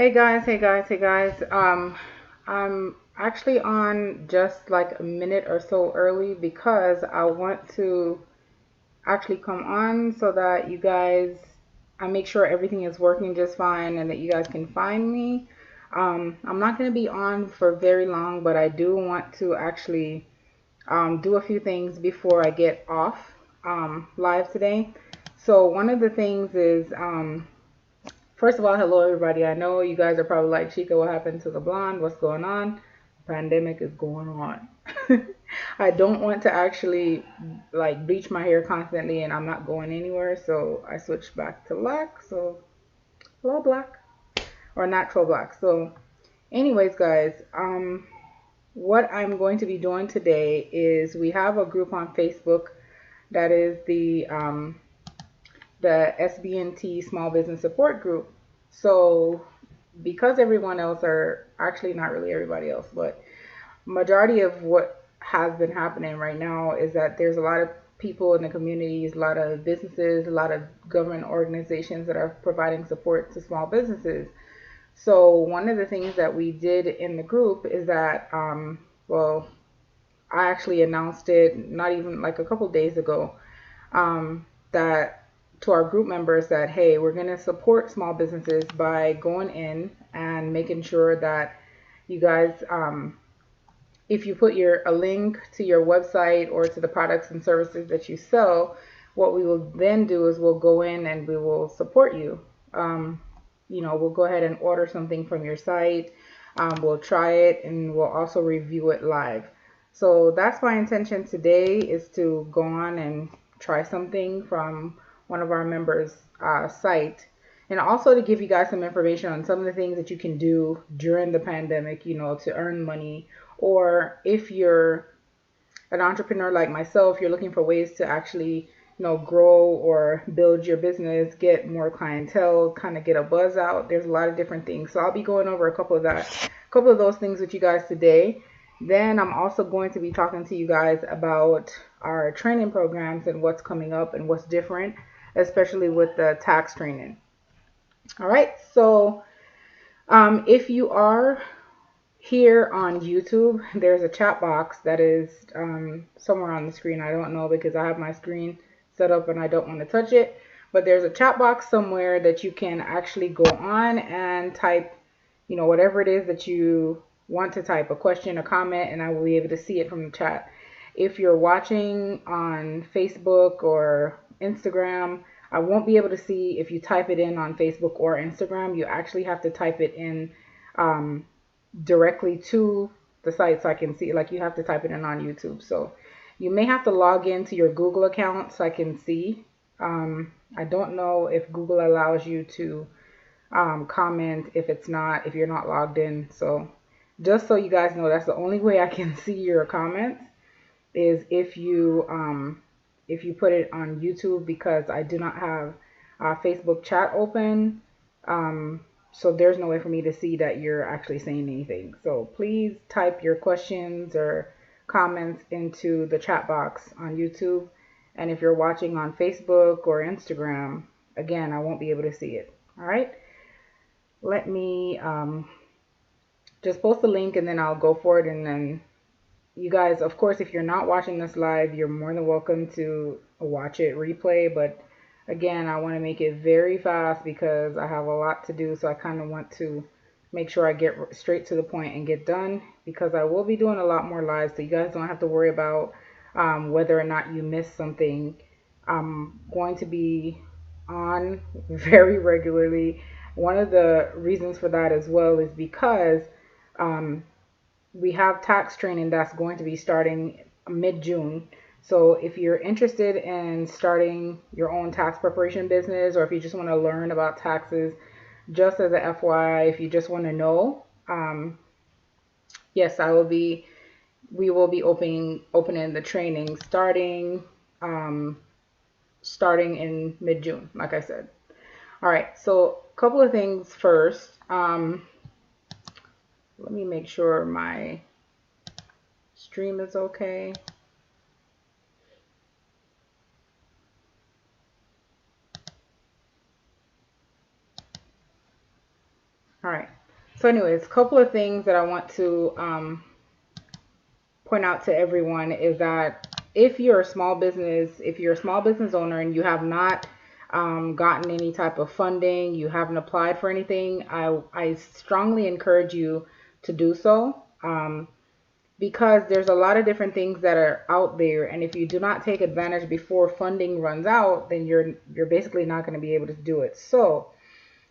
Hey guys. I'm actually on just like a minute or so early because I want to actually come on so that I make sure everything is working just fine and that you guys can find me. I'm not going to be on for very long, but I do want to actually do a few things before I get off live today. So one of the things is first of all, hello everybody. I know you guys are probably like, Chica, what happened to the blonde? What's going on? The pandemic is going on. I don't want to actually like bleach my hair constantly and I'm not going anywhere, so I switched back to black. So hello black or natural black. So anyways guys, what I'm going to be doing today is we have a group on Facebook that is the SBNT Small Business Support Group. So because everyone else are actually not really everybody else, but majority of what has been happening right now is that there's a lot of people in the communities, a lot of businesses, a lot of government organizations that are providing support to small businesses. So one of the things that we did in the group is that, well, I actually announced it not even like a couple days ago, that to our group members that, hey, we're going to support small businesses by going in and making sure that you guys, if you put a link to your website or to the products and services that you sell, what we will then do is we'll go in and we will support you. We'll go ahead and order something from your site. We'll try it and we'll also review it live. So that's my intention today, is to go on and try something from one of our members' site, and also to give you guys some information on some of the things that you can do during the pandemic, to earn money. Or if you're an entrepreneur like myself, you're looking for ways to actually, grow or build your business, get more clientele, kind of get a buzz out. There's a lot of different things. So I'll be going over a couple of those things with you guys today. Then I'm also going to be talking to you guys about our training programs and what's coming up and what's different, especially with the tax training. All right. So if you are here on YouTube, there's a chat box that is somewhere on the screen. I don't know because I have my screen set up and I don't want to touch it. But there's a chat box somewhere that you can actually go on and type, whatever it is that you want to type, a question, a comment, and I will be able to see it from the chat. If you're watching on Facebook or Instagram, I won't be able to see if you type it in on Facebook or Instagram. You actually have to type it in directly to the site so I can see. Like, you have to type it in on YouTube. So you may have to log into your Google account so I can see. I don't know if Google allows you to comment if you're not logged in. So just so you guys know, that's the only way I can see your comments, is if you put it on YouTube, because I do not have Facebook chat open. So there's no way for me to see that you're actually saying anything. So please type your questions or comments into the chat box on YouTube. And if you're watching on Facebook or Instagram, again, I won't be able to see it. All right. Let me just post the link and then I'll go for it. And then you guys, of course, if you're not watching this live, you're more than welcome to watch it replay. But again, I want to make it very fast because I have a lot to do. So I kind of want to make sure I get straight to the point and get done, because I will be doing a lot more lives. So you guys don't have to worry about whether or not you missed something. I'm going to be on very regularly. One of the reasons for that as well is because we have tax training that's going to be starting mid-June. So if you're interested in starting your own tax preparation business, or if you just want to learn about taxes, just as a FYI, if you just want to know, yes, we will be opening the training starting in mid-June, like I said. All right, so a couple of things first. Let me make sure my stream is okay. All right. So anyways, a couple of things that I want to point out to everyone is that if you're a small business owner and you have not gotten any type of funding, you haven't applied for anything, I strongly encourage you to do so. Because there's a lot of different things that are out there, and if you do not take advantage before funding runs out, then you're basically not going to be able to do it. So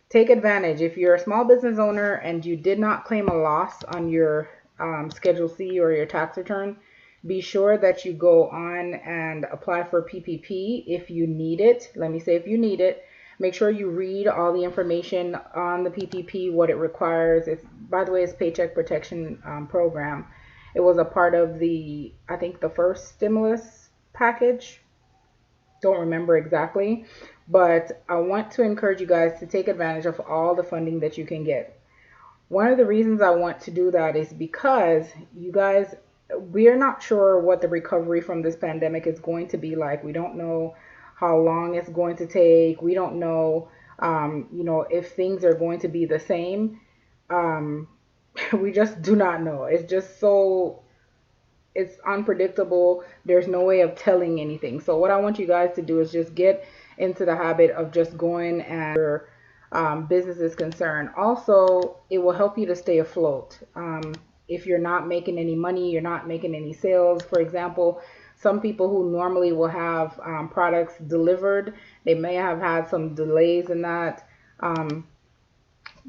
take advantage. If you're a small business owner and you did not claim a loss on your Schedule C or your tax return, be sure that you go on and apply for PPP if you need it. Let me say if you need it. Make sure you read all the information on the PPP, what it requires. It's, by the way, it's Paycheck Protection Program. It was a part of the, I think, the first stimulus package. Don't remember exactly, but I want to encourage you guys to take advantage of all the funding that you can get. One of the reasons I want to do that is because you guys, we're not sure what the recovery from this pandemic is going to be like. We don't know how long it's going to take. We don't know, if things are going to be the same. Um, we just do not know. It's unpredictable. There's no way of telling anything. So what I want you guys to do is just get into the habit of just going and your business is concerned. Also, it will help you to stay afloat. If you're not making any money, you're not making any sales. For example, some people who normally will have products delivered, they may have had some delays in that.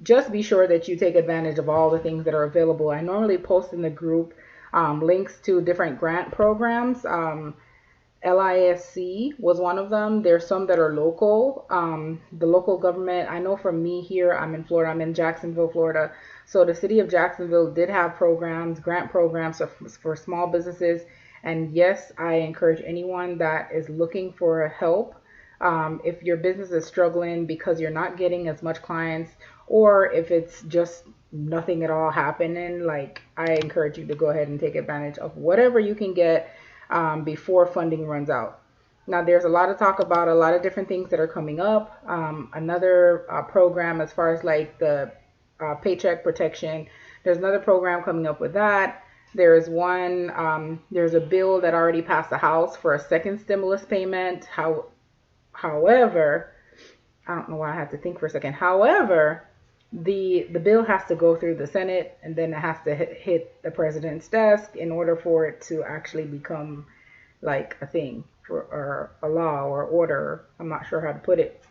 Just be sure that you take advantage of all the things that are available. I normally post in the group links to different grant programs. LISC was one of them. There's some that are local. The local government, I know from me here, I'm in Florida, I'm in Jacksonville, Florida. So the city of Jacksonville did have programs, grant programs for small businesses. And yes, I encourage anyone that is looking for help. If your business is struggling because you're not getting as much clients, or if it's just nothing at all happening, like, I encourage you to go ahead and take advantage of whatever you can get before funding runs out. Now, there's a lot of talk about a lot of different things that are coming up. Another program as far as like the paycheck protection, there's another program coming up with that. There's there's a bill that already passed the House for a second stimulus payment. However, I don't know why I had to think for a second. However, the bill has to go through the Senate, and then it has to hit the president's desk in order for it to actually become like a thing or a law or order. I'm not sure how to put it.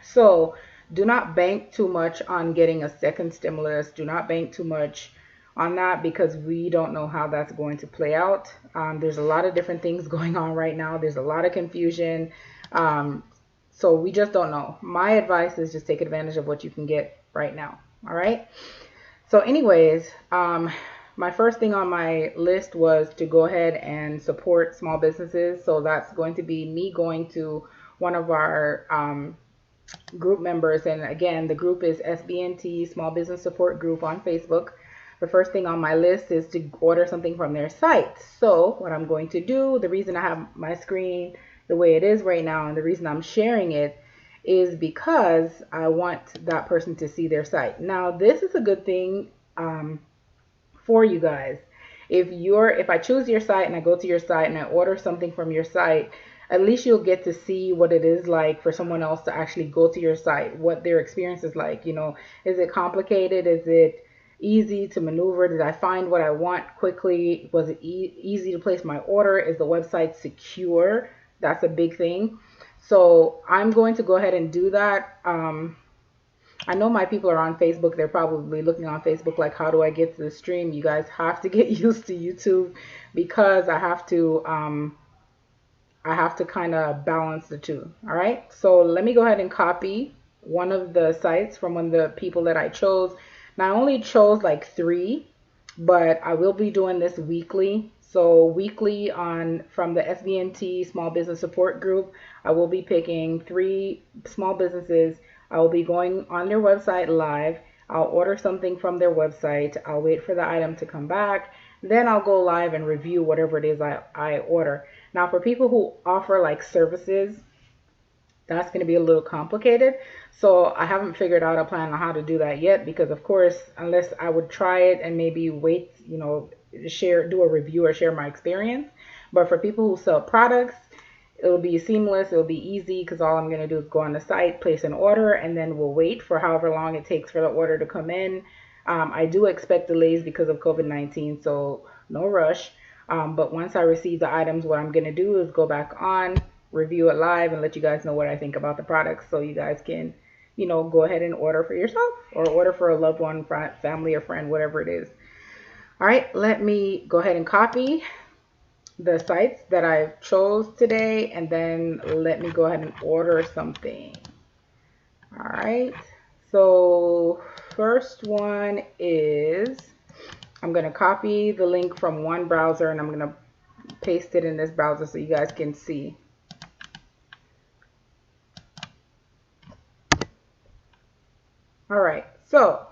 So do not bank too much on getting a second stimulus. Do not bank too much on that because we don't know how that's going to play out. There's a lot of different things going on right now. There's a lot of confusion. So we just don't know. My advice is just take advantage of what you can get right now. All right. So anyways, my first thing on my list was to go ahead and support small businesses. So that's going to be me going to one of our group members. And again, the group is SBNT, Small Business Support Group on Facebook. The first thing on my list is to order something from their site. So what I'm going to do, the reason I have my screen the way it is right now and the reason I'm sharing it is because I want that person to see their site. Now, this is a good thing for you guys. If I choose your site and I go to your site and I order something from your site, at least you'll get to see what it is like for someone else to actually go to your site, what their experience is like. Is it complicated? Is it easy to maneuver? Did I find what I want quickly? Was it easy to place my order? Is the website secure? That's a big thing. So I'm going to go ahead and do that. I know my people are on Facebook. They're probably looking on Facebook like, how do I get to the stream? You guys have to get used to YouTube because I have to kind of balance the two. All right. So let me go ahead and copy one of the sites from one of the people that I chose. Now, I only chose like 3, but I will be doing this weekly. So weekly from the SBNT Small Business Support Group, I will be picking 3 small businesses. I will be going on their website live. I'll order something from their website. I'll wait for the item to come back. Then I'll go live and review whatever it is I order. Now, for people who offer like services, That's going to be a little complicated. So I haven't figured out a plan on how to do that yet, because of course, unless I would try it and maybe wait, do a review or share my experience. But for people who sell products, it'll be seamless. It'll be easy because all I'm going to do is go on the site, place an order, and then we'll wait for however long it takes for the order to come in. I do expect delays because of COVID-19, so no rush. But once I receive the items, what I'm going to do is go back on, review it live, and let you guys know what I think about the products, so you guys can, go ahead and order for yourself or order for a loved one, family, or friend, whatever it is. All right, let me go ahead and copy the sites that I chose today, and then let me go ahead and order something. All right, so first one is, I'm going to copy the link from one browser and I'm going to paste it in this browser so you guys can see. All right, so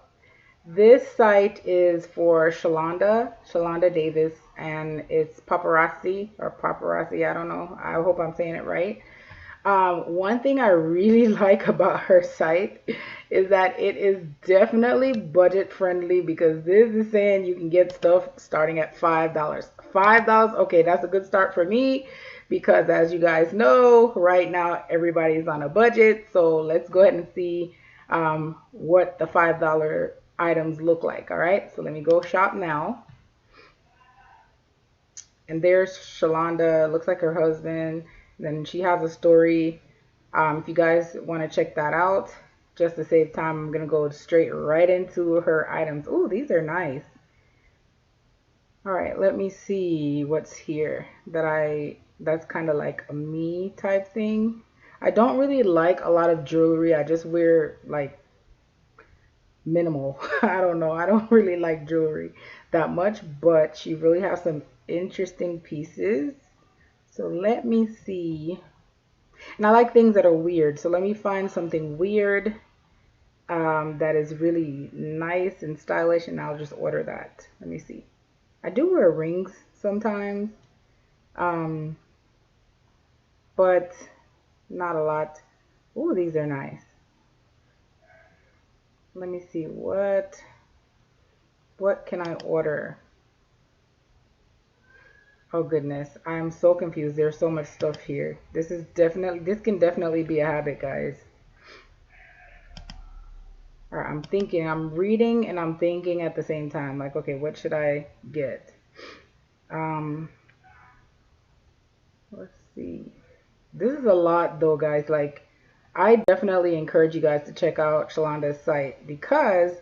this site is for Shalonda Davis, and it's paparazzi, I don't know. I hope I'm saying it right. One thing I really like about her site is that it is definitely budget friendly, because this is saying you can get stuff starting at $5. $5, okay, that's a good start for me, because as you guys know, right now everybody's on a budget. So let's go ahead and see what the $5 items look like. All right, so let me go shop now. And there's Shalonda, looks like her husband. Then she has a story. If you guys want to check that out, just to save time, I'm going to go straight right into her items. Ooh, these are nice. All right, let me see what's here that's kind of like a me type thing. I don't really like a lot of jewelry. I just wear like minimal. I don't know. I don't really like jewelry that much, but she really has some interesting pieces. So let me see. And I like things that are weird. So let me find something weird that is really nice and stylish, and I'll just order that. Let me see. I do wear rings sometimes, but not a lot. Ooh, these are nice. Let me see, what can I order? Oh goodness, I'm so confused. There's so much stuff here. This can definitely be a habit, guys. All right, I'm reading and I'm thinking at the same time. Like, okay, what should I get? Let's see. This is a lot though, guys. Like, I definitely encourage you guys to check out Shalonda's site, because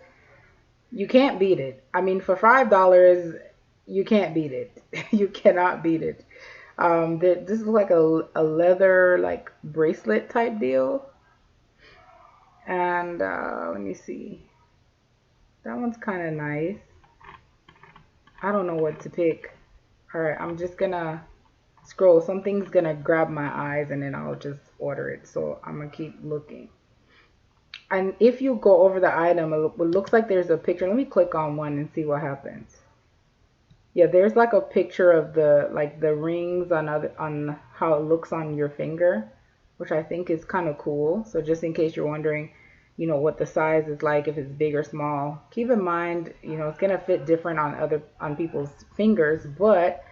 you can't beat it. I mean, for $5, you can't beat it. You cannot beat it. This is like a leather like bracelet type deal. And let me see. That one's kind of nice. I don't know what to pick. All right, I'm just gonna scroll. Something's gonna grab my eyes and then I'll just order it. So I'm gonna keep looking. And if you go over the item, it looks like there's a picture. Let me click on one and see what happens. Yeah, there's like a picture of the rings on how it looks on your finger, which I think is kind of cool. So just in case you're wondering, what the size is like, if it's big or small, keep in mind, it's gonna fit different on people's fingers, but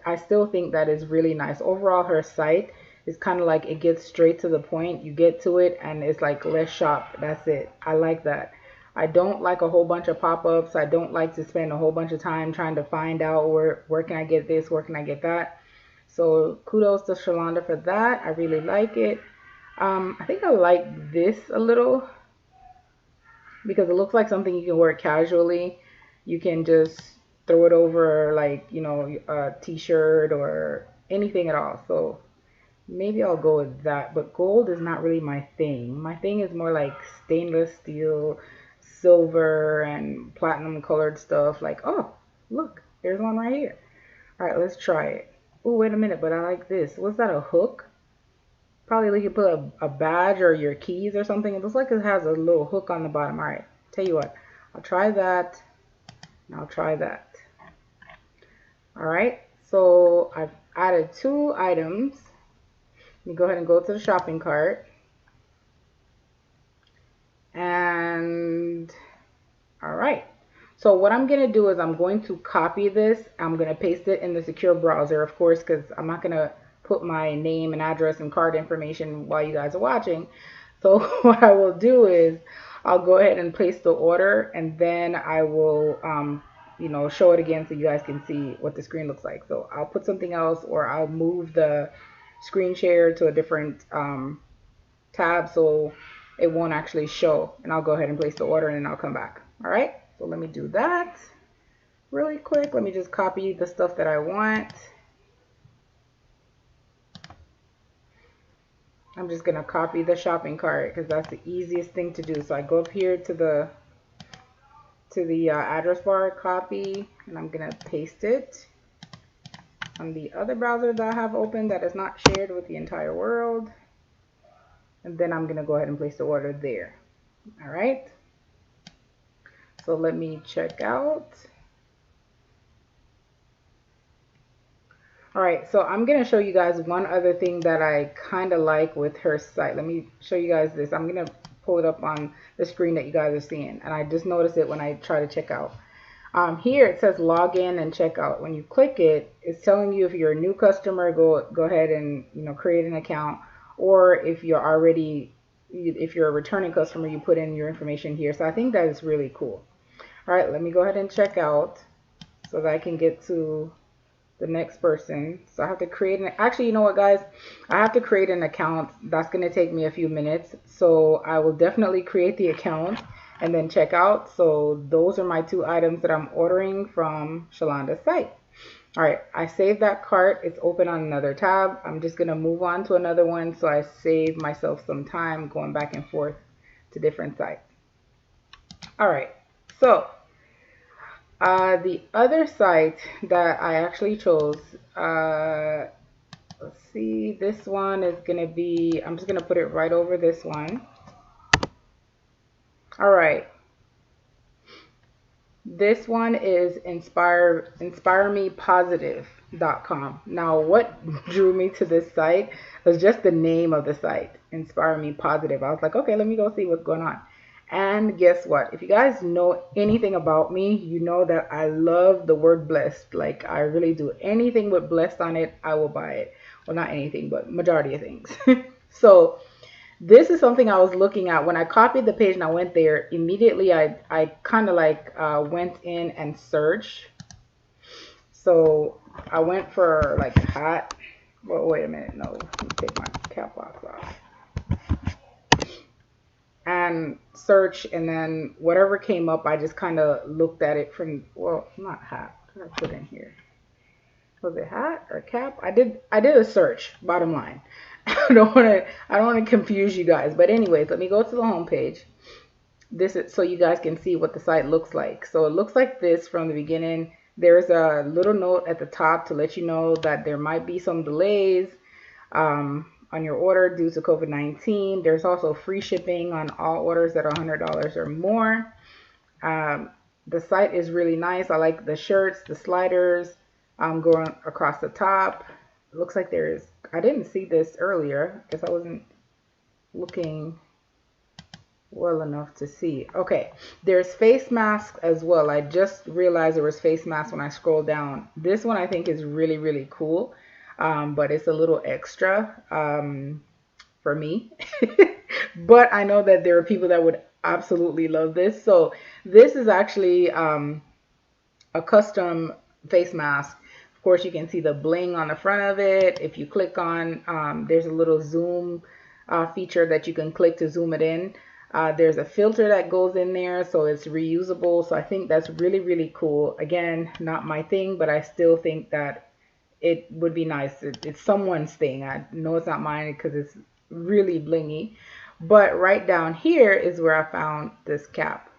I still think that is really nice. Overall, her site is kind of like, it gets straight to the point. You get to it and it's like, let's shop. That's it. I like that. I don't like a whole bunch of pop-ups. I don't like to spend a whole bunch of time trying to find out where can I get this, where can I get that. So kudos to Shalonda for that. I really like it. I think I like this a little because it looks like something you can wear casually. You can just throw it over like, a t-shirt or anything at all. So maybe I'll go with that. But gold is not really my thing. My thing is more like stainless steel, silver, and platinum colored stuff. Like, oh, look, there's one right here. All right, let's try it. Oh, wait a minute, but I like this. What's that, a hook? Probably like you put a badge or your keys or something. It looks like it has a little hook on the bottom. All right, tell you what, I'll try that, and I'll try that. All right, so I've added 2 items. Let me go ahead and go to the shopping cart. So what I'm going to do is I'm going to copy this. I'm going to paste it in the secure browser, of course, because I'm not going to put my name and address and card information while you guys are watching. So what I will do is I'll go ahead and place the order, and then I will, you know, show it again so you guys can see what the screen looks like. So I'll put something else, or I'll move the screen share to a different tab so it won't actually show. And I'll go ahead and place the order, and then I'll come back. All right, so let me do that really quick. Let me just copy the stuff that I want. I'm just gonna copy the shopping cart because that's the easiest thing to do. So I go up here to the address bar, copy, and I'm gonna paste it on the other browser that I have open that is not shared with the entire world. And then I'm gonna go ahead and place the order there. All right. So let me check out. All right, so I'm gonna show you guys one other thing that I kind of like with her site. Let me show you guys this. I'm gonna pull it up on the screen that you guys are seeing, and I just noticed it when I try to check out. Here it says log in and check out. When you click it, it's telling you if you're a new customer, go ahead and, you know, create an account, or if you're a returning customer, you put in your information here. So I think that is really cool. All right, let me go ahead and check out so that I can get to the next person. So I have to create actually, you know what, guys, I have to create an account. That's going to take me a few minutes, so I will definitely create the account and then check out. So those are my two items that I'm ordering from Shalonda's site. All right, I saved that cart. It's open on another tab. I'm just going to move on to another one so I save myself some time going back and forth to different sites. All right, so the other site that I actually chose, let's see, this one is going to be, I'm just going to put it right over this one. All right. This one is inspiremepositive.com. Now, what drew me to this site was just the name of the site, Inspire Me Positive. I was like, okay, let me go see what's going on. And guess what? If you guys know anything about me, you know that I love the word blessed. Like, I really do. Anything with blessed on it, I will buy it. Well, not anything, but majority of things. So this is something I was looking at. When I copied the page and I went there, immediately I kind of like went in and searched. So I went for like a hat. Well, wait a minute. No, let me take my cap box off. And search, and then whatever came up, I just kind of looked at it from, well, not hat. What did I put in here? Was it hat or cap? I did a search, bottom line. I don't want to confuse you guys, but anyways, let me go to the home page. This is so you guys can see what the site looks like. So it looks like this from the beginning. There's a little note at the top to let you know that there might be some delays on your order due to COVID-19. There's also free shipping on all orders that are $100 or more. The site is really nice. I like the shirts, the sliders going across the top. It looks like there's, I didn't see this earlier because I wasn't looking well enough to see. Okay, there's face masks as well. I just realized there was face masks when I scrolled down. This one I think is really, really cool. But it's a little extra for me. But I know that there are people that would absolutely love this. So this is actually a custom face mask. Of course, you can see the bling on the front of it. If you click on, there's a little zoom feature that you can click to zoom it in. There's a filter that goes in there, so it's reusable. So I think that's really, really cool. Again, not my thing, but I still think that it would be nice. It's someone's thing. I know it's not mine because it's really blingy. But right down here is where I found this cap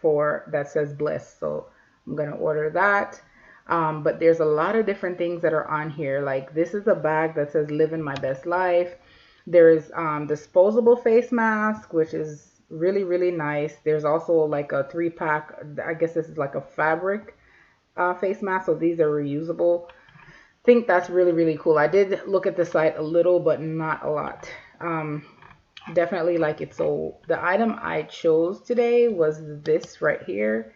that says blessed. So I'm going to order that. But there's a lot of different things that are on here. Like this is a bag that says living my best life. There's disposable face mask, which is really, really nice. There's also like a 3-pack. I guess this is like a fabric face mask. So these are reusable. Think that's really, really cool. I did look at the site a little, but not a lot. Definitely like it. So the item I chose today was this right here,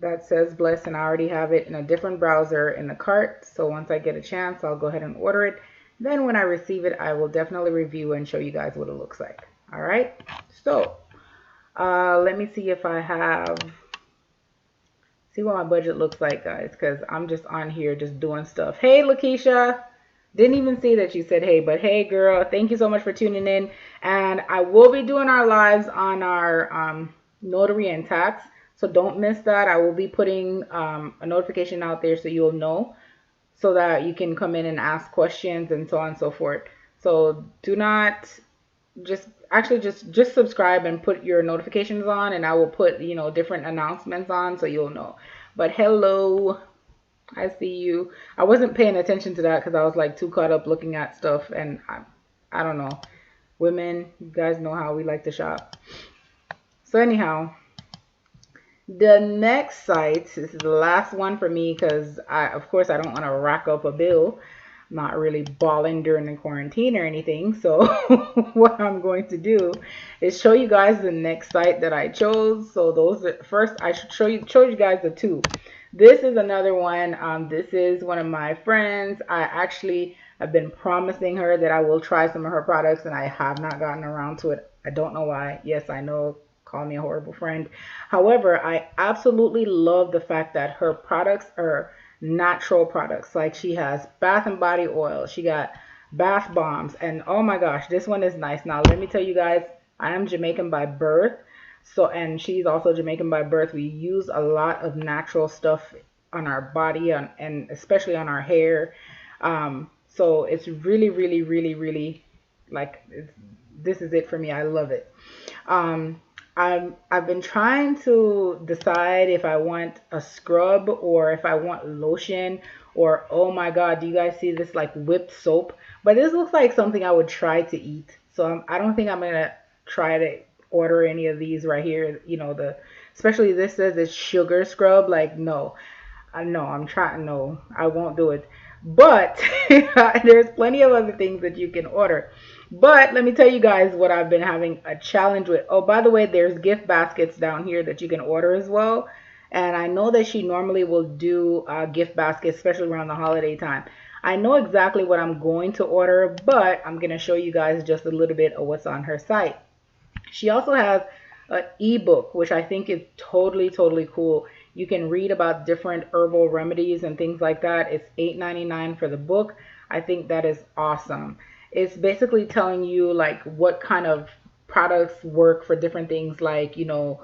that says Blessed, and I already have it in a different browser in the cart. So once I get a chance, I'll go ahead and order it. Then when I receive it, I will definitely review and show you guys what it looks like. All right. So let me see if I have, see what my budget looks like, guys, because I'm just on here just doing stuff. Hey, Lakeisha. Didn't even see that you said hey, but hey, girl, thank you so much for tuning in. And I will be doing our lives on our notary and tax, so don't miss that. I will be putting a notification out there so you'll know, so that you can come in and ask questions and so on and so forth. So do not just subscribe and put your notifications on, and I will put, you know, different announcements on so you'll know. But hello, I see you. I wasn't paying attention to that because I was like too caught up looking at stuff, and I don't know. Women, you guys know how we like to shop. So anyhow, the next site, this is the last one for me because of course I don't want to rack up a bill. I'm not really balling during the quarantine or anything. So what I'm going to do is show you guys the next site that I chose. So those are, first I should show you guys the two. This is another one. This is one of my friends. I actually have been promising her that I will try some of her products, and I have not gotten around to it. I don't know why. Yes, I know. Call me a horrible friend. However, I absolutely love the fact that her products are natural products. Like, she has bath and body oil. She got bath bombs. And oh my gosh, this one is nice. Now, let me tell you guys, I am Jamaican by birth. So, and she's also Jamaican by birth. We use a lot of natural stuff on our body and especially on our hair. So it's really, really, really, really like, this is it for me. I love it. I've been trying to decide if I want a scrub or if I want lotion, or oh my god, do you guys see this like whipped soap? But this looks like something I would try to eat. So I don't think I'm gonna try to order any of these right here. You know, especially this says it's sugar scrub. Like, no, I'm trying. No, I won't do it. But there's plenty of other things that you can order. But let me tell you guys what I've been having a challenge with. Oh, by the way, there's gift baskets down here that you can order as well. And I know that she normally will do gift baskets, especially around the holiday time. I know exactly what I'm going to order, but I'm going to show you guys just a little bit of what's on her site. She also has an ebook, which I think is totally, totally cool. You can read about different herbal remedies and things like that. It's $8.99 for the book. I think that is awesome. It's basically telling you like what kind of products work for different things, like, you know,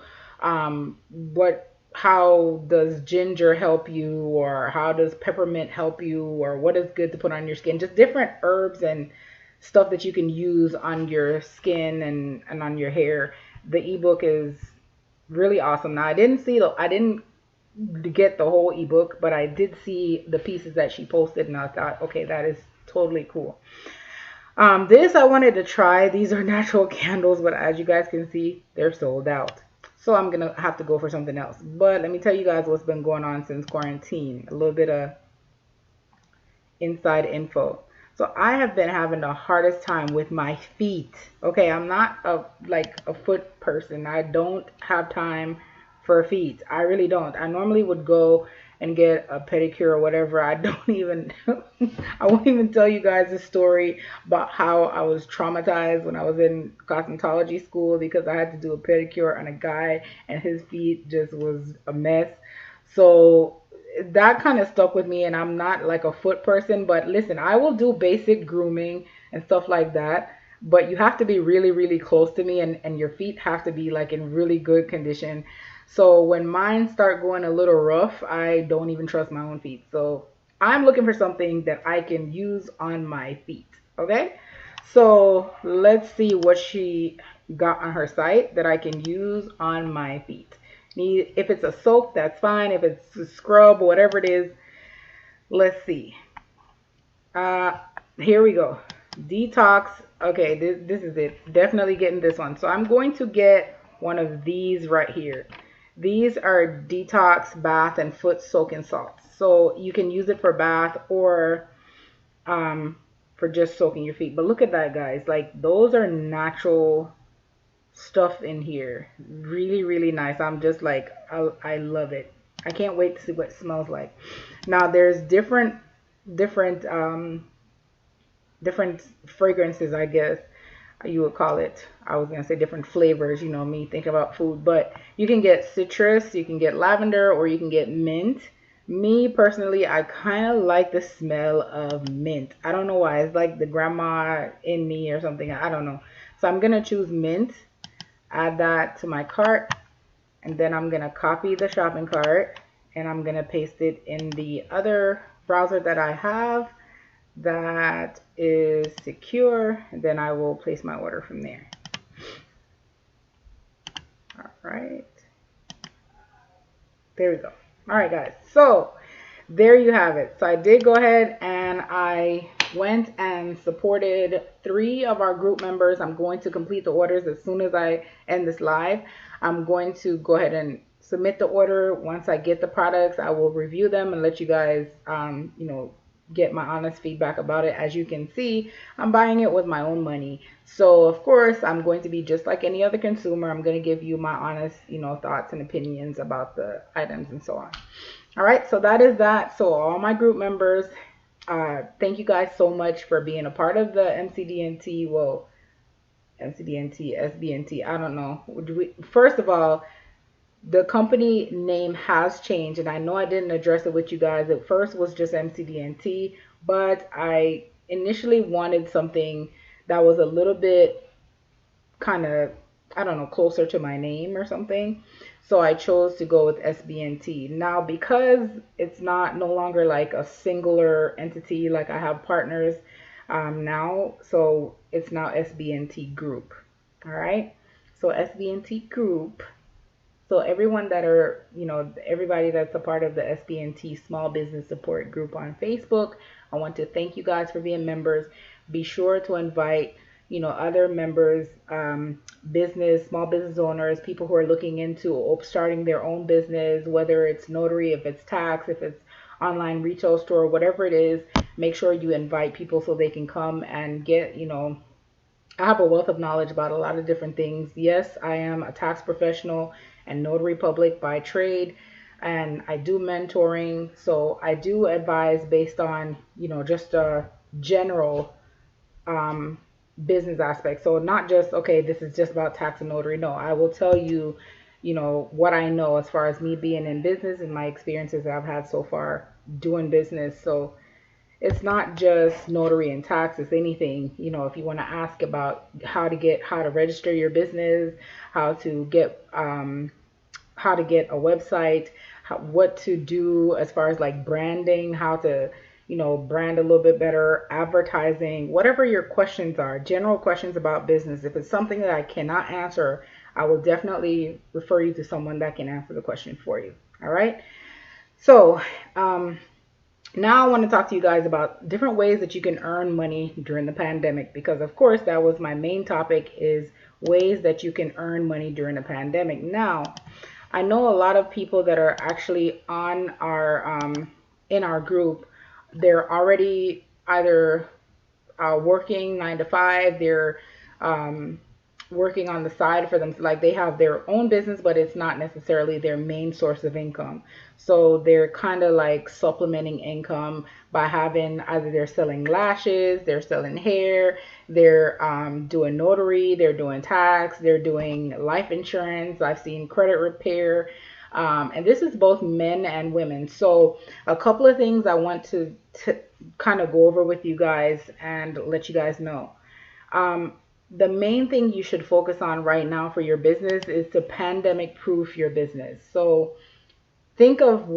how does ginger help you, or how does peppermint help you, or what is good to put on your skin. Just different herbs and stuff that you can use on your skin and on your hair. The ebook is really awesome. Now, I didn't get the whole ebook, but I did see the pieces that she posted, and I thought, okay, that is totally cool. This I wanted to try. These are natural candles, but as you guys can see, they're sold out. So I'm going to have to go for something else. But let me tell you guys what's been going on since quarantine. A little bit of inside info. So I have been having the hardest time with my feet. Okay, I'm not a foot person. I don't have time for feet. I really don't. I normally would go and get a pedicure or whatever. I don't even, I won't even tell you guys a story about how I was traumatized when I was in cosmetology school because I had to do a pedicure on a guy and his feet just was a mess. So that kind of stuck with me, and I'm not like a foot person, but listen, I will do basic grooming and stuff like that, but you have to be really, really close to me, and your feet have to be like in really good condition. So when mine start going a little rough, I don't even trust my own feet. So I'm looking for something that I can use on my feet. Okay, so let's see what she got on her site that I can use on my feet. If it's a soap, that's fine. If it's a scrub, whatever it is, let's see. Here we go. Detox. Okay, this is it. Definitely getting this one. So I'm going to get one of these right here. These are detox bath and foot soaking salts. So you can use it for bath or for just soaking your feet. But look at that, guys. Like, those are natural stuff in here. Really, really nice. I'm just like, I love it. I can't wait to see what it smells like. Now there's different different fragrances, I guess you would call it. I was gonna say different flavors, you know me thinking about food, but you can get citrus, you can get lavender, or you can get mint. Me personally, I kind of like the smell of mint. I don't know why. It's like the grandma in me or something. I don't know. So I'm gonna choose mint, add that to my cart, and then I'm gonna copy the shopping cart and I'm gonna paste it in the other browser that I have that is secure, and then I will place my order from there. All right, there we go. All right, guys, so there you have it. So I did go ahead and I went and supported 3 of our group members. I'm going to complete the orders as soon as I end this live. I'm going to go ahead and submit the order. Once I get the products, I will review them and let you guys get my honest feedback about it. As you can see, I'm buying it with my own money, so of course I'm going to be just like any other consumer. I'm going to give you my honest thoughts and opinions about the items and so on. All right, so that is that. So all my group members, thank you guys so much for being a part of the MCDNT. Well, MCDNT, SBNT, I don't know. First of all, the company name has changed, and I know I didn't address it with you guys. At first was just MCDNT, but I initially wanted something that was a little bit kind of, I don't know, closer to my name or something. So I chose to go with SBNT. Now, because it's no longer like a singular entity, like I have partners now, so it's now SBNT Group. All right, so SBNT Group. So everyone that are, everybody that's a part of the SBNT Small Business Support Group on Facebook, I want to thank you guys for being members. Be sure to invite, other members, small business owners, people who are looking into starting their own business, whether it's notary, if it's tax, if it's online retail store, whatever it is. Make sure you invite people so they can come and get, I have a wealth of knowledge about a lot of different things. Yes, I am a tax professional and notary public by trade, and I do mentoring. So I do advise based on, just a general business aspect. So not just, okay, this is just about tax and notary. No, I will tell you, what I know as far as me being in business and my experiences that I've had so far doing business. So it's not just notary and tax, it's anything. If you want to ask about how to register your business, how to get a website, what to do as far as like branding, how to brand a little bit better, advertising, whatever your questions are, general questions about business. If it's something that I cannot answer, I will definitely refer you to someone that can answer the question for you. All right, so now I want to talk to you guys about different ways that you can earn money during the pandemic, because of course that was my main topic, is ways that you can earn money during the pandemic. Now, I know a lot of people that are actually on our in our group, they're already either working 9 to 5, they're working on the side for them, like they have their own business, but it's not necessarily their main source of income. So they're kind of like supplementing income by having, either they're selling lashes, they're selling hair, they're doing notary, they're doing tax, they're doing life insurance. I've seen credit repair, and this is both men and women. So a couple of things I want to kind of go over with you guys and let you guys know. The main thing you should focus on right now for your business is to pandemic proof your business. So think of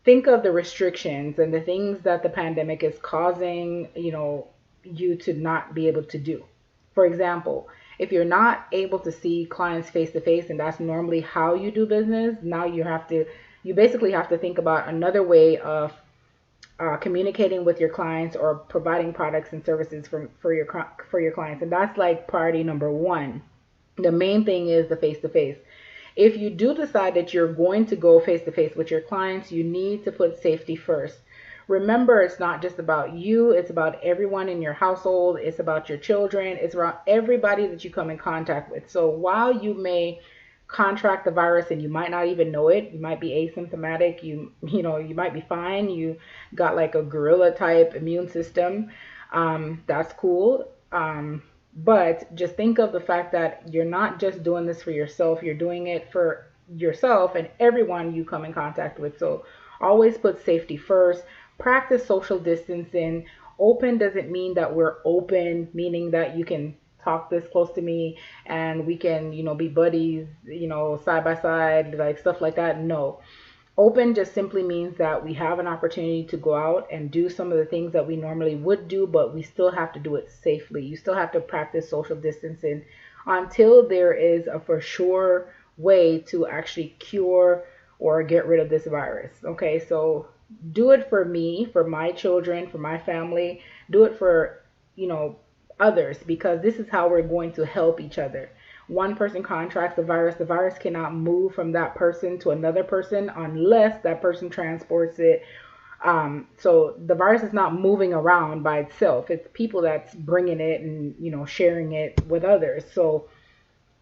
think of the restrictions and the things that the pandemic is causing, you to not be able to do. For example, if you're not able to see clients face to face, and that's normally how you do business, now you basically have to think about another way of communicating with your clients or providing products and services for your clients. And that's like priority number 1. The main thing is the face-to-face. If you do decide that you're going to go face-to-face with your clients, you need to put safety first. Remember, it's not just about you, it's about everyone in your household, it's about your children, it's about everybody that you come in contact with. So while you may contract the virus and you might not even know it. You might be asymptomatic. You might be fine. You got like a gorilla type immune system. That's cool. But just think of the fact that you're not just doing this for yourself. You're doing it for yourself and everyone you come in contact with. So always put safety first. Practice social distancing. Open doesn't mean that we're open, meaning that you can talk this close to me and we can, be buddies, side by side, like stuff like that. No. Open just simply means that we have an opportunity to go out and do some of the things that we normally would do, but we still have to do it safely. You still have to practice social distancing until there is a for sure way to actually cure or get rid of this virus. Okay, so do it for me, for my children, for my family. Do it for, others, because this is how we're going to help each other. One person contracts the virus cannot move from that person to another person unless that person transports it. So the virus is not moving around by itself. It's people that's bringing it and, sharing it with others. So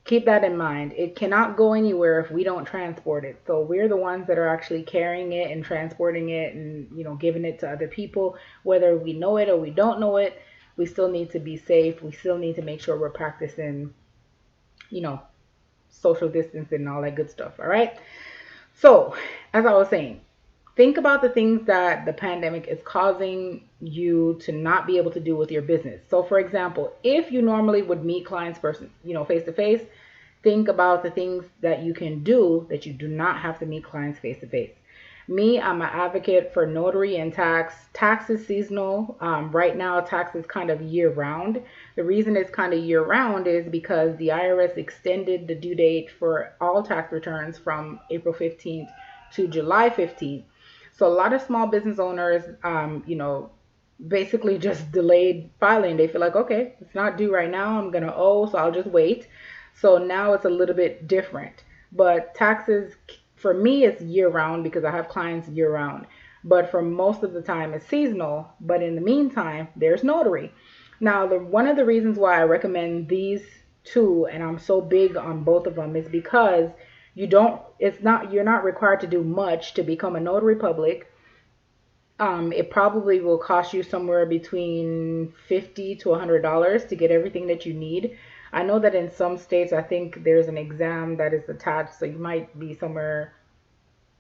keep that in mind. It cannot go anywhere if we don't transport it. So we're the ones that are actually carrying it and transporting it and, giving it to other people, whether we know it or we don't know it. We still need to be safe. We still need to make sure we're practicing, social distancing and all that good stuff. All right. So as I was saying, think about the things that the pandemic is causing you to not be able to do with your business. So for example, if you normally would meet clients face to face, think about the things that you can do that you do not have to meet clients face to face. Me, I'm an advocate for notary and tax. Tax is seasonal. Right now, tax is kind of year round. The reason it's kind of year round is because the IRS extended the due date for all tax returns from April 15th to July 15th. So a lot of small business owners, basically just delayed filing. They feel like, okay, it's not due right now. I'm going to owe, so I'll just wait. So now it's a little bit different. But taxes, for me, it's year round because I have clients year round. But for most of the time, it's seasonal. But in the meantime, there's notary. Now, one of the reasons why I recommend these two, and I'm so big on both of them, is because you're not required to do much to become a notary public. It probably will cost you somewhere between $50 to $100 to get everything that you need. I know that in some states, I think there's an exam that is attached, so you might be somewhere,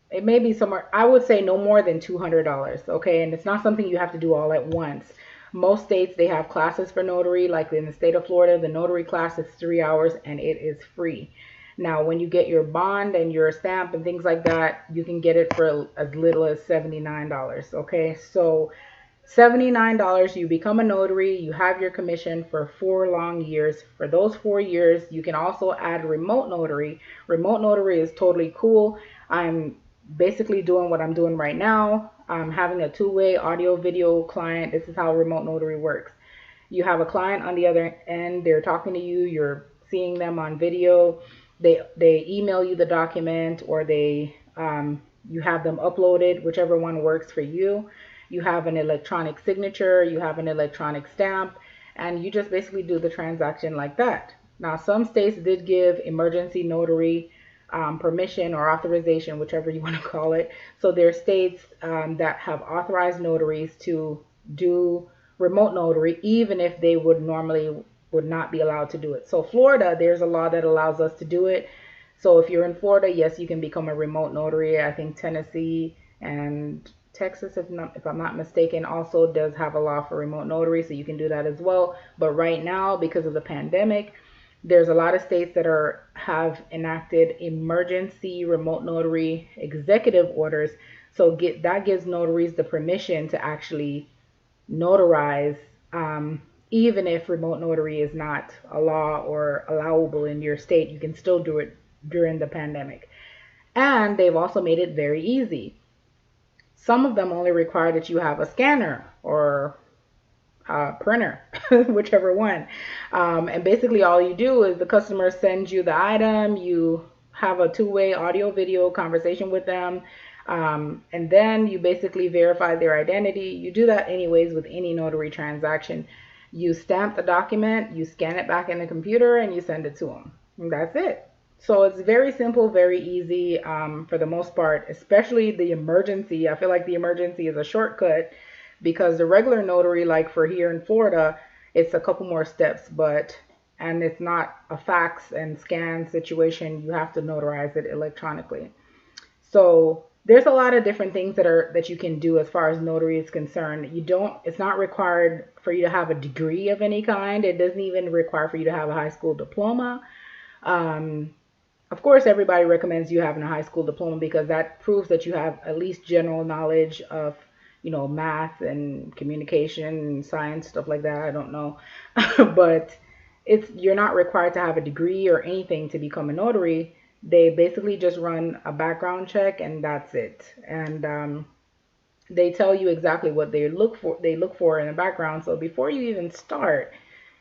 it may be somewhere, I would say no more than $200, okay? And it's not something you have to do all at once. Most states, they have classes for notary, like in the state of Florida, the notary class is 3 hours and it is free. Now, when you get your bond and your stamp and things like that, you can get it for as little as $79, okay? So $79, you become a notary, you have your commission for 4 long years. For those 4 years, you can also add remote notary. Remote notary is totally cool. I'm basically doing what I'm doing right now. I'm having a two-way audio video client. This is how remote notary works. You have a client on the other end, they're talking to you, you're seeing them on video. They email you the document, or you have them uploaded, whichever one works for you. You have an electronic signature, you have an electronic stamp, and you just basically do the transaction like that. Now, some states did give emergency notary permission or authorization, whichever you want to call it. So there are states that have authorized notaries to do remote notary, even if they would not be allowed to do it. So Florida, there's a law that allows us to do it. So if you're in Florida, yes, you can become a remote notary. I think Tennessee and Texas, if I'm not mistaken, also does have a law for remote notary, so you can do that as well. But right now, because of the pandemic, there's a lot of states that have enacted emergency remote notary executive orders. So that gives notaries the permission to actually notarize, even if remote notary is not a law or allowable in your state. You can still do it during the pandemic. And they've also made it very easy. Some of them only require that you have a scanner or a printer, whichever one. And basically all you do is the customer sends you the item, you have a two-way audio video conversation with them, and then you basically verify their identity. You do that anyways with any notary transaction. You stamp the document, you scan it back in the computer, and you send it to them. And that's it. So it's very simple, very easy for the most part, especially the emergency. I feel like the emergency is a shortcut because the regular notary, like for here in Florida, it's a couple more steps, and it's not a fax and scan situation. You have to notarize it electronically. So there's a lot of different things that you can do as far as notary is concerned. It's not required for you to have a degree of any kind. It doesn't even require for you to have a high school diploma. Um, of course, everybody recommends you having a high school diploma because that proves that you have at least general knowledge of, math and communication and science, stuff like that. I don't know. But you're not required to have a degree or anything to become a notary. They basically just run a background check and that's it. And they tell you exactly what they look for in the background. So before you even start,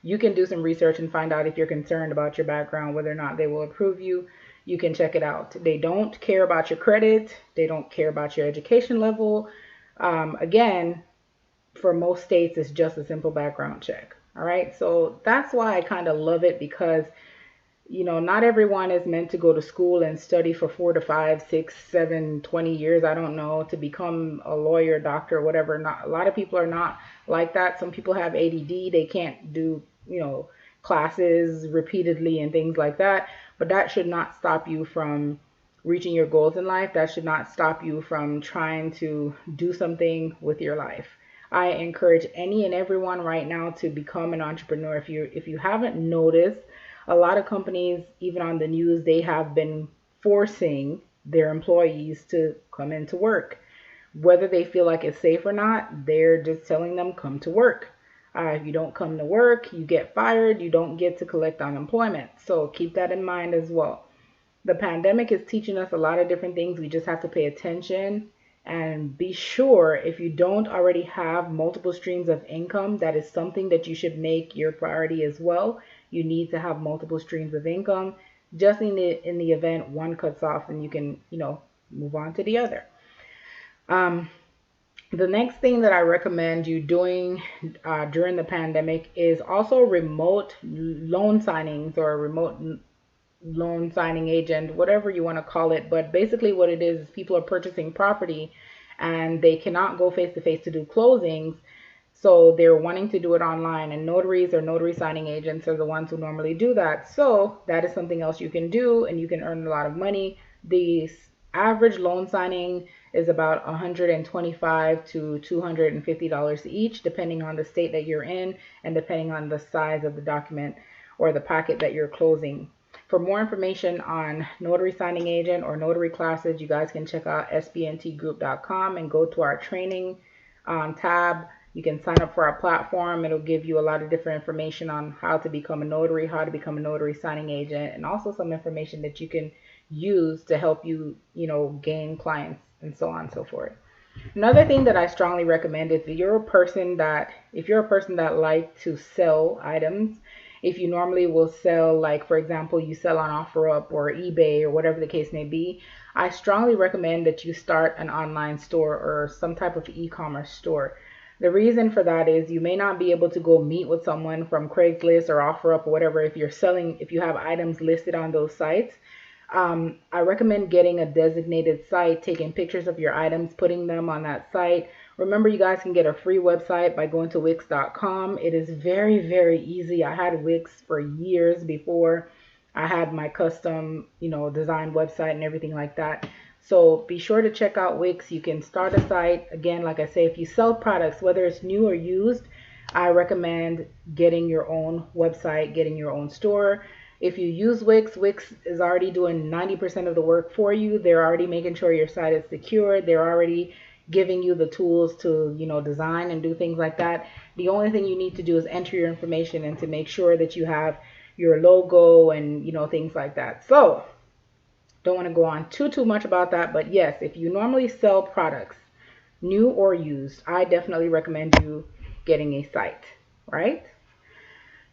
you can do some research and find out if you're concerned about your background, whether or not they will approve you. You can check it out. They don't care about your credit. They don't care about your education level. Again, for most states, it's just a simple background check. All right. So that's why I kind of love it because not everyone is meant to go to school and study for 4 to 5, 6, 7, 20 years. I don't know, to become a lawyer, doctor, whatever. Not a lot of people are not like that. Some people have ADD. They can't do, classes repeatedly and things like that. But that should not stop you from reaching your goals in life. That should not stop you from trying to do something with your life. I encourage any and everyone right now to become an entrepreneur. If you haven't noticed, a lot of companies, even on the news, they have been forcing their employees to come into work. Whether they feel like it's safe or not, they're just telling them come to work. If you don't come to work, you get fired. You don't get to collect unemployment. So keep that in mind as well. The pandemic is teaching us a lot of different things. We just have to pay attention and be sure, if you don't already have multiple streams of income, that is something that you should make your priority as well. You need to have multiple streams of income just in the event one cuts off and you can, move on to the other. The next thing that I recommend you doing during the pandemic is also remote loan signings or remote loan signing agent, whatever you want to call it. But basically what it is people are purchasing property and they cannot go face to face to do closings. So they're wanting to do it online, and notaries or notary signing agents are the ones who normally do that. So that is something else you can do, and you can earn a lot of money. The average loan signing is about $125 to $250 each, depending on the state that you're in and depending on the size of the document or the packet that you're closing. For more information on notary signing agent or notary classes, you guys can check out sbntgroup.com and go to our training tab. You can sign up for our platform. It'll give you a lot of different information on how to become a notary, how to become a notary signing agent, and also some information that you can use to help you, gain clients and so on and so forth. Another thing that I strongly recommend is if you're a person that likes to sell items, if you normally will sell, like for example, you sell on OfferUp or eBay or whatever the case may be, I strongly recommend that you start an online store or some type of e-commerce store. The reason for that is you may not be able to go meet with someone from Craigslist or OfferUp or whatever if you have items listed on those sites. I recommend getting a designated site, taking pictures of your items, putting them on that site. Remember, you guys can get a free website by going to Wix.com. It is very, very easy. I had Wix for years before I had my custom, design website and everything like that. So be sure to check out Wix. You can start a site. Again, like I say, if you sell products, whether it's new or used, I recommend getting your own website, getting your own store. If you use Wix, Wix is already doing 90% of the work for you. They're already making sure your site is secure. They're already giving you the tools to, design and do things like that. The only thing you need to do is enter your information and to make sure that you have your logo and, things like that. So don't want to go on too much about that. But yes, if you normally sell products, new or used, I definitely recommend you getting a site, right?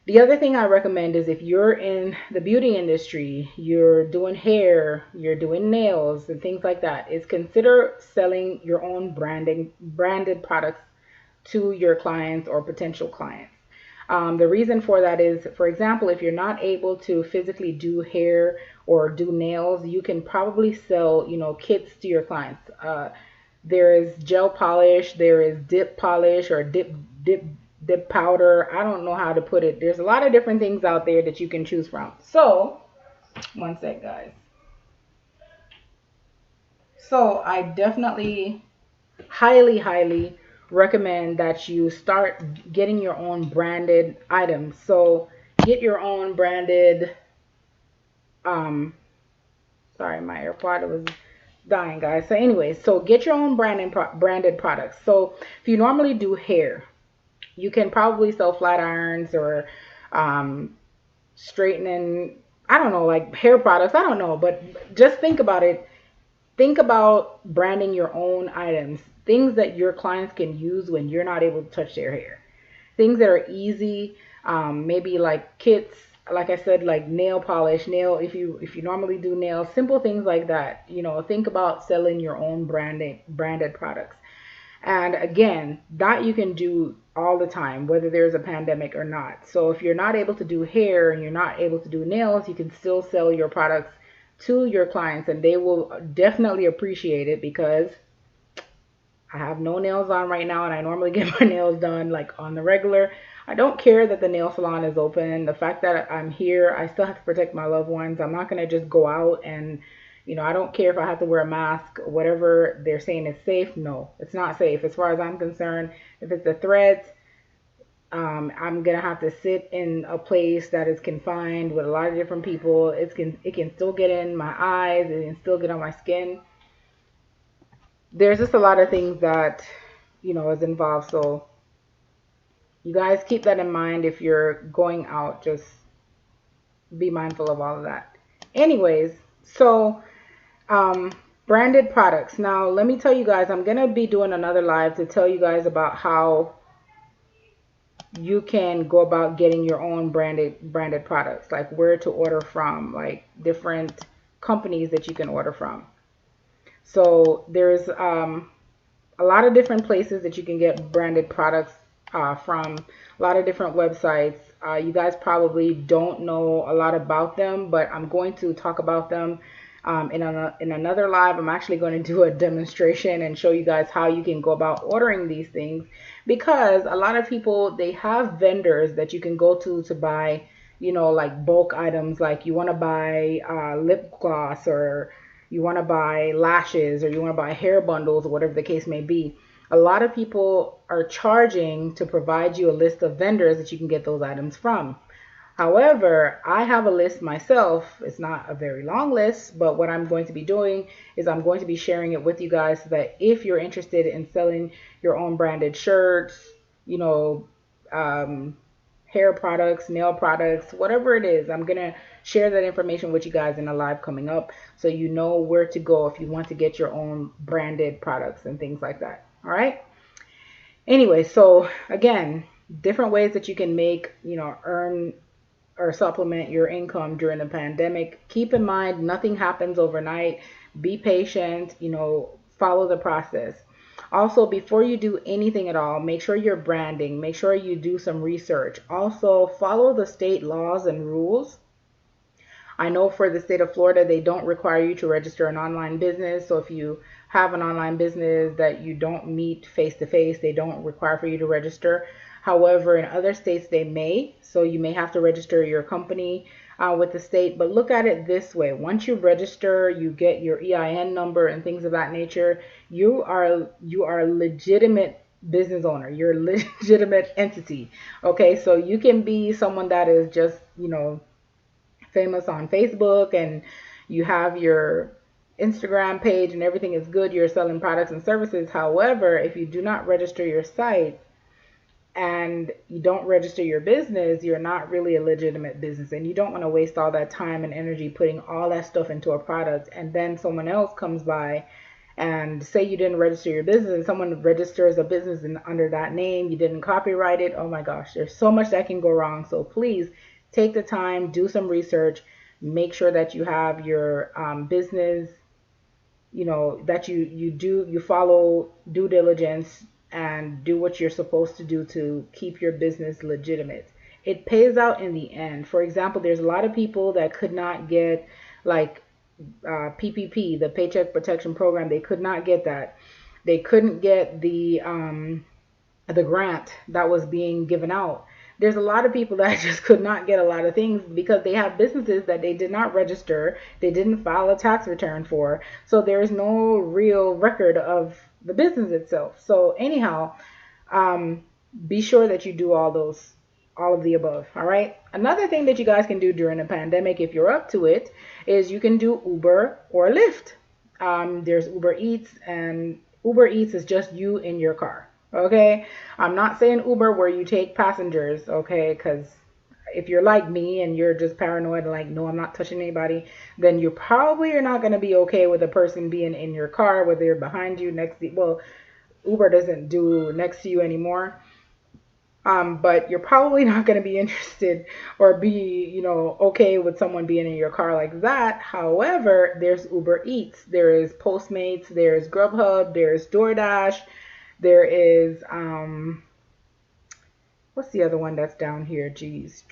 The other thing I recommend is if you're in the beauty industry, you're doing hair, you're doing nails and things like that, is consider selling your own branded products to your clients or potential clients. The reason for that is, for example, if you're not able to physically do hair or do nails, you can probably sell, kits to your clients. There is gel polish, there is dip polish or dip powder. I don't know how to put it. There's a lot of different things out there that you can choose from. So, one sec, guys. So, I definitely highly recommend that you start getting your own branded items. So, get your own branded sorry, my AirPod was dying, guys. So anyways, so get your own branded products. So if you normally do hair, you can probably sell flat irons or straightening, I don't know, like hair products. I don't know, but just think about it. Think about branding your own items, things that your clients can use when you're not able to touch their hair. Things that are easy, maybe like kits, like I said, like nail polish, if you normally do nails, simple things like that. Think about selling your own branded products. And again, that you can do all the time, whether there's a pandemic or not. So if you're not able to do hair and you're not able to do nails, you can still sell your products to your clients, and they will definitely appreciate it, because I have no nails on right now, and I normally get my nails done like on the regular. I don't care that the nail salon is open. The fact that I'm here, I still have to protect my loved ones. I'm not going to just go out and, I don't care if I have to wear a mask, whatever they're saying is safe. No, it's not safe as far as I'm concerned. If it's a threat, I'm going to have to sit in a place that is confined with a lot of different people. It can still get in my eyes. It can still get on my skin. There's just a lot of things that, is involved. So you guys keep that in mind if you're going out. Just be mindful of all of that. Anyways, so branded products. Now, let me tell you guys, I'm going to be doing another live to tell you guys about how you can go about getting your own branded products, like where to order from, like different companies that you can order from. So there's a lot of different places that you can get branded products from, a lot of different websites. You guys probably don't know a lot about them, but I'm going to talk about them in another live. I'm actually going to do a demonstration and show you guys how you can go about ordering these things, because a lot of people, they have vendors that you can go to buy, like bulk items, like you want to buy lip gloss, or you want to buy lashes, or you want to buy hair bundles, or whatever the case may be. A lot of people are charging to provide you a list of vendors that you can get those items from. However, I have a list myself. It's not a very long list, but what I'm going to be doing is I'm going to be sharing it with you guys, so that if you're interested in selling your own branded shirts, hair products, nail products, whatever it is, I'm going to share that information with you guys in a live coming up, so you know where to go if you want to get your own branded products and things like that. All right. Anyway, so again, different ways that you can make, earn or supplement your income during the pandemic. Keep in mind, nothing happens overnight. Be patient, follow the process. Also, before you do anything at all, make sure you're branding. Make sure you do some research. Also, follow the state laws and rules. I know for the state of Florida, they don't require you to register an online business. So if you have an online business that you don't meet face-to-face, they don't require for you to register. However, in other states, they may. So you may have to register your company with the state. But look at it this way. Once you register, you get your EIN number and things of that nature. You are a legitimate business owner. You're a legitimate entity. Okay, so you can be someone that is just, famous on Facebook, and you have your Instagram page and everything is good. You're selling products and services. However, if you do not register your site and you don't register your business, you're not really a legitimate business, and you don't want to waste all that time and energy putting all that stuff into a product, and then someone else comes by and say you didn't register your business, and someone registers a business under that name, you didn't copyright it. Oh my gosh, there's so much that can go wrong. So please take the time, do some research, make sure that you have your business, that you follow due diligence and do what you're supposed to do to keep your business legitimate. It pays out in the end. For example, there's a lot of people that could not get like PPP, the Paycheck Protection Program. They could not get that. They couldn't get the grant that was being given out. There's a lot of people that just could not get a lot of things because they have businesses that they did not register, they didn't file a tax return for, so there is no real record of the business itself. So anyhow, be sure that you do all of the above. All right. Another thing that you guys can do during the pandemic, if you're up to it, is you can do Uber or Lyft. There's Uber Eats, and Uber Eats is just you in your car. Okay. I'm not saying Uber where you take passengers. Okay. Because if you're like me and you're just paranoid and like, no, I'm not touching anybody, then you probably are not going to be okay with a person being in your car, whether they're behind you, next to you. Well, Uber doesn't do next to you anymore. But you're probably not going to be interested or be, okay with someone being in your car like that. However, there's Uber Eats, there is Postmates, there's Grubhub, there's DoorDash, there is, what's the other one that's down here? Geez.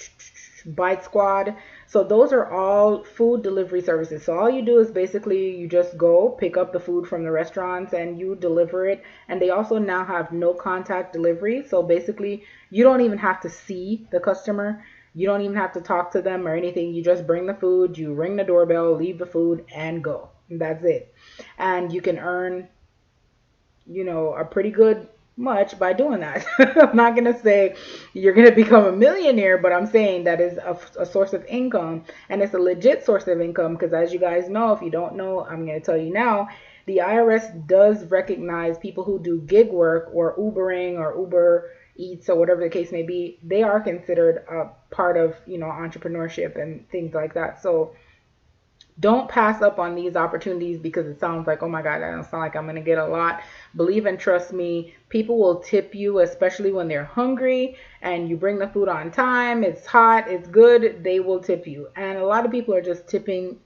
Bite Squad. So those are all food delivery services. So all you do is basically you just go pick up the food from the restaurants and you deliver it. And they also now have no contact delivery. So basically you don't even have to see the customer. You don't even have to talk to them or anything. You just bring the food, you ring the doorbell, leave the food, and go. And that's it. And you can earn, a pretty good much by doing that. I'm not going to say you're going to become a millionaire, but I'm saying that is a source of income, and it's a legit source of income because, as you guys know, if you don't know, I'm going to tell you now, the IRS does recognize people who do gig work or Ubering or Uber Eats or whatever the case may be. They are considered a part of, entrepreneurship and things like that. So don't pass up on these opportunities because it sounds like, oh my God, that don't sound like I'm going to get a lot. Believe and trust me, people will tip you, especially when they're hungry and you bring the food on time, it's hot, it's good, they will tip you. And a lot of people are just tipping,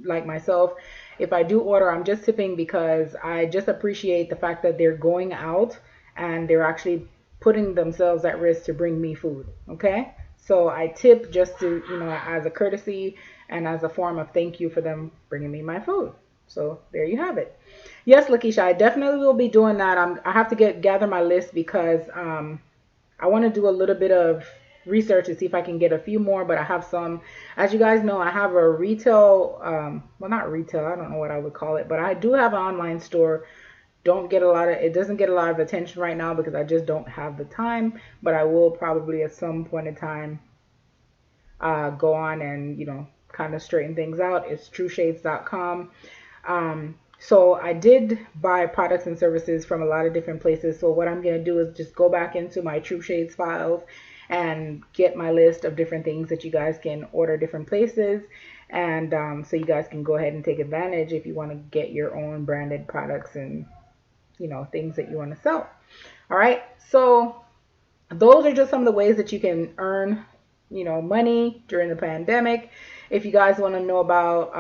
like myself. If I do order, I'm just tipping because I just appreciate the fact that they're going out and they're actually putting themselves at risk to bring me food. Okay? So I tip just to, as a courtesy and as a form of thank you for them bringing me my food. So there you have it. Yes, Lakeisha, I definitely will be doing that. I have to gather my list because I want to do a little bit of research to see if I can get a few more, but I have some. As you guys know, I have a retail, well, not retail, I don't know what I would call it, but I do have an online store. It doesn't get a lot of attention right now because I just don't have the time, but I will probably at some point in time go on and, kind of straighten things out. It's trueshades.com. So I did buy products and services from a lot of different places. So what I'm going to do is just go back into my True Shades files and get my list of different things that you guys can order different places. And so you guys can go ahead and take advantage if you want to get your own branded products and, things that you want to sell. All right. So those are just some of the ways that you can earn, money during the pandemic. If you guys want to know about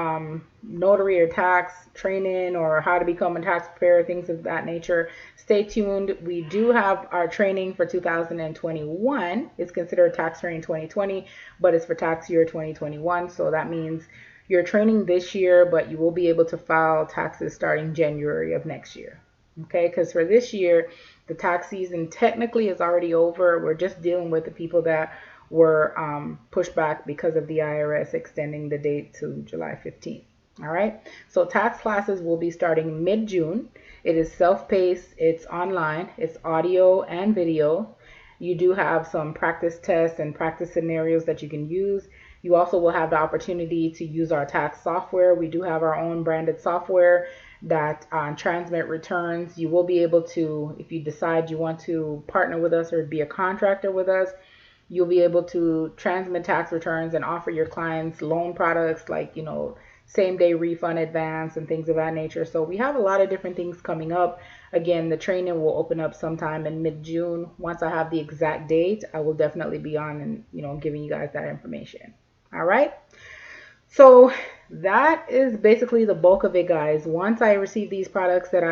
notary or tax training or how to become a tax preparer, things of that nature, stay tuned. We do have our training for 2021. It's considered tax training 2020, but it's for tax year 2021. So that means you're training this year, but you will be able to file taxes starting January of next year. Okay, because for this year, the tax season technically is already over. We're just dealing with the people that were pushed back because of the IRS extending the date to July 15th. All right. So tax classes will be starting mid-June. It is self-paced. It's online. It's audio and video. You do have some practice tests and practice scenarios that you can use. You also will have the opportunity to use our tax software. We do have our own branded software that transmit returns. You will be able to, if you decide you want to partner with us or be a contractor with us, you'll be able to transmit tax returns and offer your clients loan products like, same day refund advance and things of that nature. So we have a lot of different things coming up. Again, the training will open up sometime in mid-June. Once I have the exact date, I will definitely be on and, giving you guys that information. All right. So that is basically the bulk of it, guys. Once I receive these products that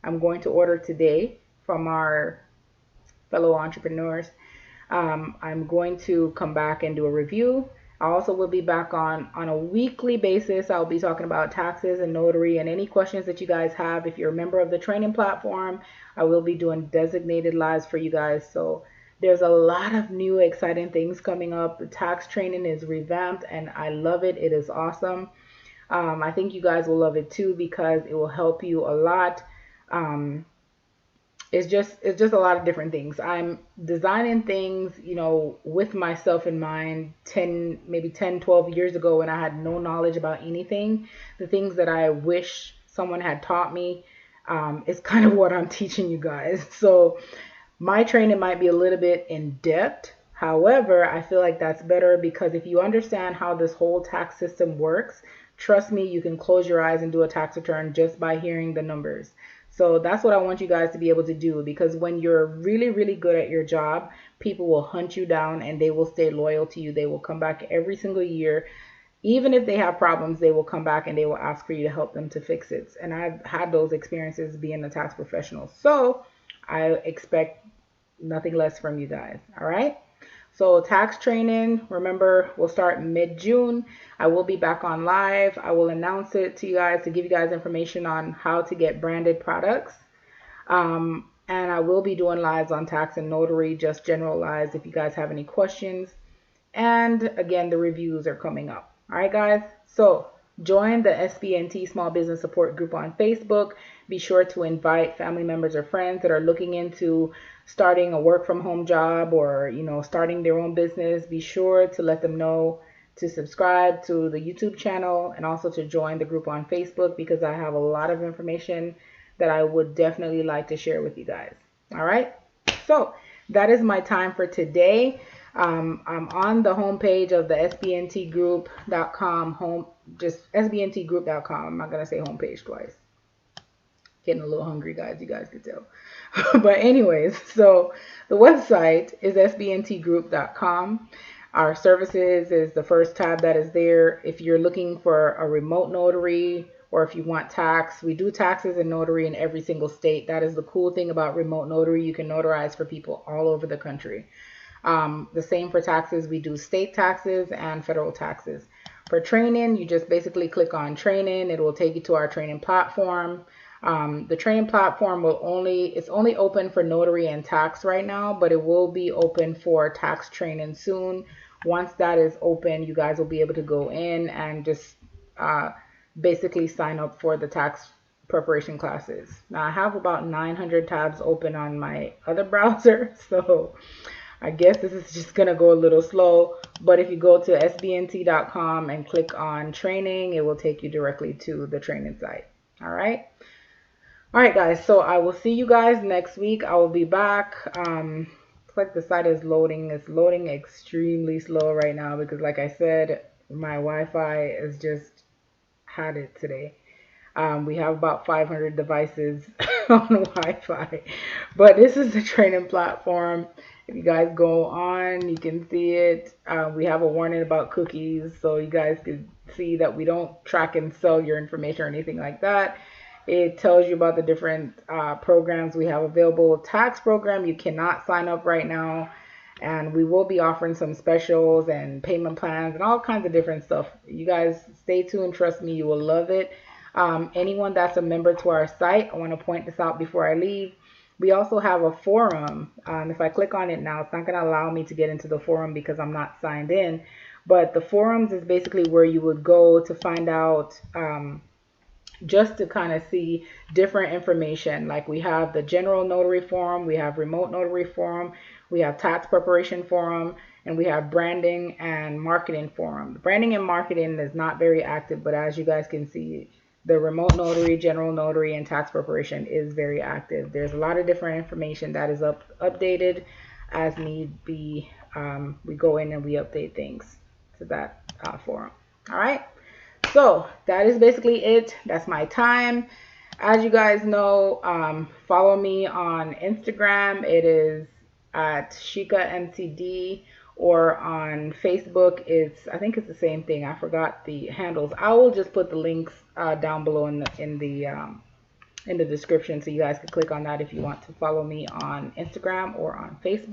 I'm going to order today from our fellow entrepreneurs, I'm going to come back and do a review. I also will be back on a weekly basis. I'll be talking about taxes and notary and any questions that you guys have. If you're a member of the training platform, I will be doing designated lives for you guys. So there's a lot of new exciting things coming up. The tax training is revamped and I love it. It is awesome. I think you guys will love it too because it will help you a lot. It's just a lot of different things. I'm designing things, with myself in mind 12 years ago when I had no knowledge about anything. The things that I wish someone had taught me is kind of what I'm teaching you guys. So my training might be a little bit in depth. However, I feel like that's better because if you understand how this whole tax system works, trust me, you can close your eyes and do a tax return just by hearing the numbers. So that's what I want you guys to be able to do, because when you're really, really good at your job, people will hunt you down and they will stay loyal to you. They will come back every single year. Even if they have problems, they will come back and they will ask for you to help them to fix it. And I've had those experiences being a tax professional. So I expect nothing less from you guys. All right. So tax training, remember, we'll start mid-June. I will be back on live. I will announce it to you guys to give you guys information on how to get branded products. And I will be doing lives on tax and notary, just general lives if you guys have any questions. And again, the reviews are coming up. All right, guys. So join the SBNT Small Business Support Group on Facebook. Be sure to invite family members or friends that are looking into starting a work from home job or, starting their own business. Be sure to let them know to subscribe to the YouTube channel and also to join the group on Facebook because I have a lot of information that I would definitely like to share with you guys. All right. So that is my time for today. I'm on the homepage of the sbntgroup.com just sbntgroup.com. I'm not going to say homepage twice. Getting a little hungry, guys. You guys could tell. But anyways, so the website is sbntgroup.com. Our services is the first tab that is there. If you're looking for a remote notary or if you want tax, we do taxes and notary in every single state. That is the cool thing about remote notary. You can notarize for people all over the country. The same for taxes. We do state taxes and federal taxes. For training, you just basically click on training. It will take you to our training platform. The training platform it's only open for notary and tax right now, but it will be open for tax training soon. Once that is open, you guys will be able to go in and just basically sign up for the tax preparation classes. Now I have about 900 tabs open on my other browser, so I guess this is just going to go a little slow, but if you go to sbnt.com and click on training, it will take you directly to the training site. All right. All right, guys. So I will see you guys next week. I will be back. It's like the site is loading. It's loading extremely slow right now because, like I said, my Wi-Fi has just had it today. We have about 500 devices on Wi-Fi, but this is the training platform. If you guys go on, you can see it. We have a warning about cookies, so you guys can see that we don't track and sell your information or anything like that. It tells you about the different programs we have available. Tax program, you cannot sign up right now. And we will be offering some specials and payment plans and all kinds of different stuff. You guys stay tuned. Trust me, you will love it. Anyone that's a member to our site, I want to point this out before I leave. We also have a forum. If I click on it now, it's not going to allow me to get into the forum because I'm not signed in. But the forums is basically where you would go to find out just to kind of see different information. Like we have the general notary forum, we have remote notary forum, we have tax preparation forum, and we have branding and marketing forum. The branding and marketing is not very active, but as you guys can see, the remote notary, general notary, and tax preparation is very active. There's a lot of different information that is updated as need be. We go in and we update things to that forum. All right. So that is basically it. That's my time. As you guys know, follow me on Instagram. It is at ShikaMCD, or on Facebook. I think it's the same thing. I forgot the handles. I will just put the links down below in the description, so you guys can click on that if you want to follow me on Instagram or on Facebook.